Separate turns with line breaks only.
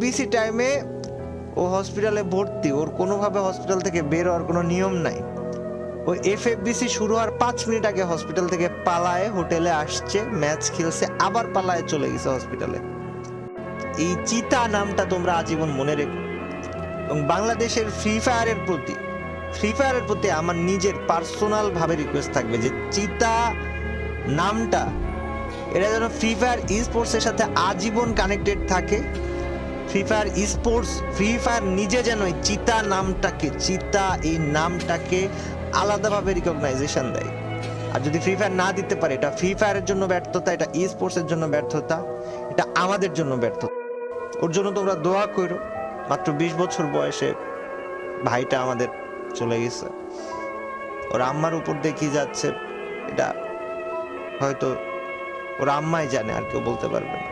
BC টাইমে ও হসপিটালে ভর্তি, ওর কোনোভাবে হসপিটাল থেকে বের হওয়ার কোনো নিয়ম নাই। ওই এফএফবিসি শুরু হওয়ার 5 মিনিট আগে হসপিটাল থেকে পালায়ে হোটেলে আসছে, ম্যাচ খেলছে, আবার পালায়ে চলে গেছে হসপিটালে। এই চিতা নামটা তোমরা আজীবন মনে রেখো। এবং বাংলাদেশের ফ্রি ফায়ারের প্রতি আমার নিজের পার্সোনাল ভাবে রিকোয়েস্ট থাকবে যে চিতা নামটা এটা যেন ফ্রি ফায়ার স্পোর্টস এর সাথে আজীবন কানেক্টেড থাকে। ফ্রি ফায়ার নিজে যেন চিতা এই নামটাকে আলাদাভাবে রিকগনাইজেশন দেয়। আর যদি ফ্রি ফায়ার না দিতে পারে, এটা ফ্রি ফায়ারের জন্য ব্যর্থতা, এটা স্পোর্টস এর জন্য ব্যর্থতা, এটা আমাদের জন্য ব্যর্থতা। ওর জন্য তোমরা দোয়া করো। মাত্র 20 বছর বয়সে ভাইটা আমাদের চলে গেছে। ওর আম্মার উপর দিয়ে কি যাচ্ছে এটা হয়তো ওর আম্মাই জানে, আর কেউ বলতে পারবে না।